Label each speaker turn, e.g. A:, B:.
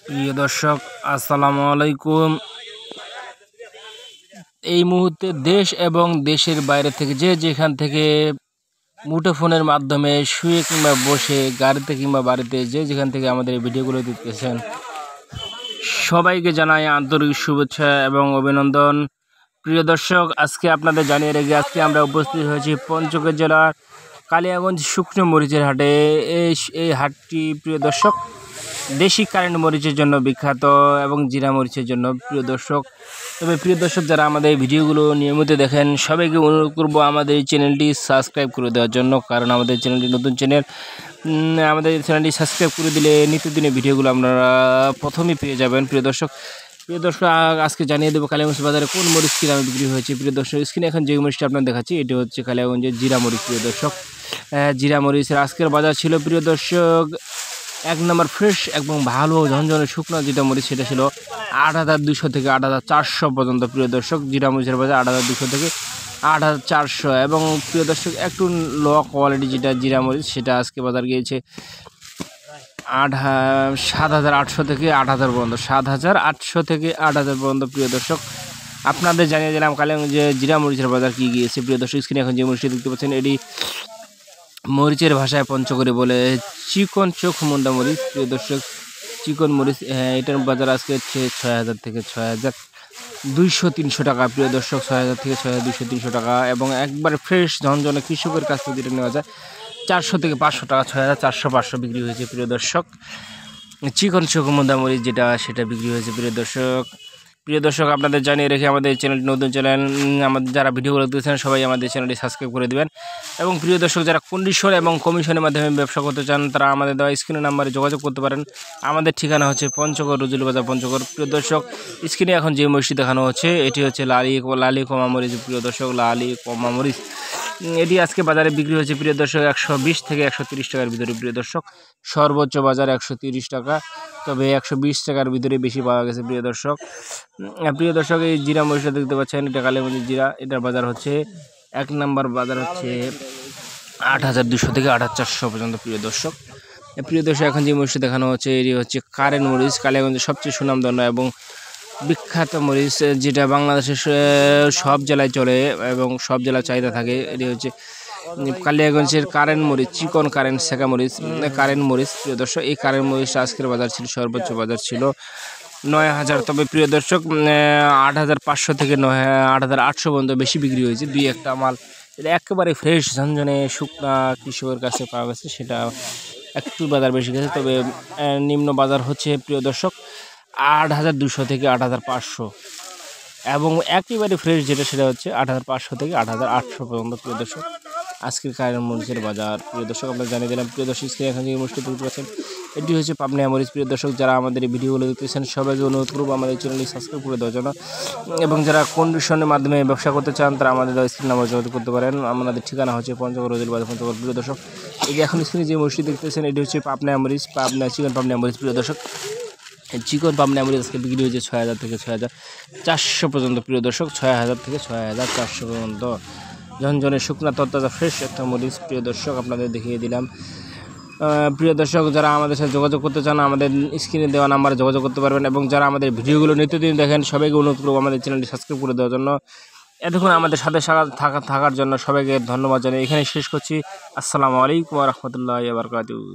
A: প্রিয় দর্শক, আসসালামু আলাইকুম। এই মুহূর্তে দেশ এবং দেশের বাইরে থেকে যে যেখান থেকে মুঠোফোনের মাধ্যমে শুয়ে কিংবা বসে, গাড়িতে কিংবা বাড়িতে যে যেখান থেকে আমাদের এই ভিডিওগুলো দেখতেছেন, সবাইকে জানাই আন্তরিক শুভেচ্ছা এবং অভিনন্দন। প্রিয় দর্শক, আজকে আপনাদের জানিয়ে রেখে আজকে আমরা উপস্থিত হয়েছি পঞ্চগড় জেলার কালিয়াগঞ্জ শুকনো মরিচের হাটে। এই হাটটি প্রিয় দর্শক দেশি কারেন্ট মরিচের জন্য বিখ্যাত এবং জিরা মরিচের জন্য। প্রিয় দর্শক, তবে প্রিয় দর্শক যারা আমাদের এই ভিডিওগুলো নিয়মিত দেখেন, সবাইকে অনুরোধ করব আমাদের এই চ্যানেলটি সাবস্ক্রাইব করে দেওয়ার জন্য, কারণ আমাদের চ্যানেলটি নতুন চ্যানেল। আমাদের চ্যানেলটি সাবস্ক্রাইব করে দিলে নিত্যদিনের ভিডিওগুলো আপনারা প্রথমেই পেয়ে যাবেন। প্রিয় দর্শক, আজকে জানিয়ে দেবো কালিয়াগঞ্জ বাজারে কোন মরিচ কী দামে বিক্রি হয়েছে। প্রিয় দর্শক, স্ক্রিনে এখন যে মরিচটা আপনার দেখাচ্ছি, এটি হচ্ছে কালিয়াগঞ্জের জিরা মরিচ। প্রিয় দর্শক, জিরা মরিচের আজকের বাজার ছিল প্রিয় দর্শক এক নম্বর ফ্রেশ এবং ভালো ঝনঝনে শুকনো যেটা মরিচ, সেটা ছিল ৮,২০০ থেকে ৮,৪০০ পর্যন্ত। প্রিয় দর্শক, জিরা মরিচের বাজার ৮,২০০ থেকে ৮,৪০০। এবং প্রিয় দর্শক, একটু লো কোয়ালিটি যেটা জিরা মরিচ, সেটা আজকে বাজার গিয়েছে ৭,৮০০ থেকে ৮,০০০ পর্যন্ত। ৭,৮০০ থেকে ৮,০০০ পর্যন্ত। প্রিয় দর্শক, আপনাদের জানিয়ে দিলাম কালিয়াগঞ্জে জিরা মরিচের বাজার কী গিয়েছে। প্রিয় দর্শক, স্ক্রিনে এখন যে মরিচটি দেখতে পাচ্ছেন, এটি মরিচের ভাষায় পঞ্চগড়ে বলে চিকন চোখ মুন্ডা মরিচ। প্রিয় দর্শক, চিকন মরিচ, এটার বাজার আজকে হচ্ছে ৬,০০০ থেকে ৬,২০০-৩০০ টাকা। প্রিয় দর্শক, ৬,০০০ থেকে ৬,২০০-৩০০ টাকা। এবং একবারে ফ্রেশ ঝনঝনে কৃষকের কাছ থেকে যেটা নেওয়া যায় ৪০০ থেকে ৫০০ টাকা। ৬,৪০০-৫০০ বিক্রি হয়েছে। প্রিয় দর্শক, চিকন চোখ মুন্ডা মরিচ যেটা, সেটা বিক্রি হয়েছে। প্রিয় দর্শক, আপনাদের জানিয়ে রেখে আমাদের চ্যানেলটি নতুন চ্যানেল, আমাদের যারা ভিডিওগুলো দেখতেছেন সবাই আমাদের চ্যানেলটি সাবস্ক্রাইব করে দেবেন। এবং প্রিয় দর্শক, যারা কন্ডিশন এবং কমিশনের মাধ্যমে ব্যবসা করতে চান, তারা আমাদের দেওয়া স্ক্রিনের নাম্বারে যোগাযোগ করতে পারেন। আমাদের ঠিকানা হচ্ছে পঞ্চগড়, রুজুলি বাজার, পঞ্চগড়। প্রিয় দর্শক, স্ক্রিনে এখন যে মরিচটি দেখানো হচ্ছে, এটি হচ্ছে লালি কমা মরিচ। প্রিয় দর্শক, লালি কমা মরিচ, এটি আজকে বাজারে বিক্রি হয়েছে প্রিয় দর্শক ১২০ থেকে ১৩০ টাকার ভিতরে। প্রিয় দর্শক, সর্বোচ্চ বাজার ১৩০ টাকা, তবে ১২০ টাকার ভিতরে বেশি পাওয়া গেছে। প্রিয় দর্শক, এই জিরা মরিচটা দেখতে পাচ্ছেন, এটা কালিয়াগঞ্জের জিরা। এটার বাজার হচ্ছে এক নাম্বার বাজার হচ্ছে ৮,২০০ থেকে ৮,৪০০ পর্যন্ত। প্রিয় দর্শক, এখন যে মরিচটা দেখানো হচ্ছে, এটি হচ্ছে কারেন্ট মরিচ, কালিয়াগঞ্জের সবচেয়ে সুনামধন্য এবং বিখ্যাত মরিচ, যেটা বাংলাদেশের সব জেলায় চলে এবং সব জেলায় চাহিদা থাকে। এটি হচ্ছে কালিয়াগঞ্জের কারেন্ট মরিচ, চিকন কারেন্ট সেকা মরিচ, কারেন্ট মরিচ। প্রিয় দর্শক, এই কারেন্ট মরিচটা আজকের বাজার ছিল, সর্বোচ্চ বাজার ছিল ৯,০০০। তবে প্রিয় দর্শক, ৮,৫০০ থেকে ৮,৮০০ পর্যন্ত বেশি বিক্রি হয়েছে। দুই একটা মাল এটা একেবারে ফ্রেশ ঝনঝনে শুকনা কৃষকের কাছে পাওয়া গেছে, সেটা একটু বাজার বেশি গেছে। তবে নিম্ন বাজার হচ্ছে প্রিয় দর্শক ৮,২০০ থেকে ৮,৫০০। এবং একেবারে ফ্রেশ যেটা, সেটা হচ্ছে ৮,৫০০ থেকে ৮,৮০০ পর্যন্ত। প্রিয় দর্শক, আজকের কারেন্ট মরিচের বাজার। প্রিয় দর্শক, আমরা জানিয়ে দিলাম। প্রিয় দর্শক, স্ক্রিনে এখন যে মরিচটি দেখতে পাচ্ছেন, এটি হচ্ছে পাবনা মরিচ। প্রিয় দর্শক, যারা আমাদের এই ভিডিওগুলো দেখতেছেন, সবাইকে অনুরোধ করবো আমাদের চ্যানেলটি সাবস্ক্রাইব করে দেওয়ার জন্য। এবং যারা কন্ডিশনের মাধ্যমে ব্যবসা করতে চান, তারা আমাদের স্ক্রিন নাম্বার যোগাযোগ করতে পারেন। আমাদের ঠিকানা হচ্ছে পঞ্চগড়, রুজুলি বাজার, পঞ্চগড়। প্রিয় দর্শক, এই যে এখন স্ক্রিনে যে মরিচটি দেখতেছেন, এটি হচ্ছে পাবনা মরিচ, চিকন পাবনা মরিচ। প্রিয় দর্শক, চিকন পাবনা মরিচ আজকে বিক্রি হয়েছে ৬,০০০ থেকে ৬,৪০০ পর্যন্ত। প্রিয় দর্শক, ৬,০০০ থেকে ৬,৪০০ পর্যন্ত ঝনঝনে শুকনা তরতাজা ফ্রেশ একটা মরিচ। প্রিয় দর্শক, আপনাদের দেখিয়ে দিলাম। প্রিয় দর্শক, যারা আমাদের সাথে যোগাযোগ করতে চান, আমাদের স্ক্রিনে দেওয়া নাম্বারে যোগাযোগ করতে পারবেন। এবং যারা আমাদের ভিডিওগুলো নিত্যদিন দেখেন, সবাইকে অনুরোধ করবো আমাদের চ্যানেলটি সাবস্ক্রাইব করে দেওয়ার জন্য। এতক্ষণ আমাদের সাথে থাকার জন্য সবাইকে ধন্যবাদ জানিয়ে এখানে শেষ করছি। আসসালামু আলাইকুম ওয়া রাহমাতুল্লাহি ওয়া বারাকাতুহু।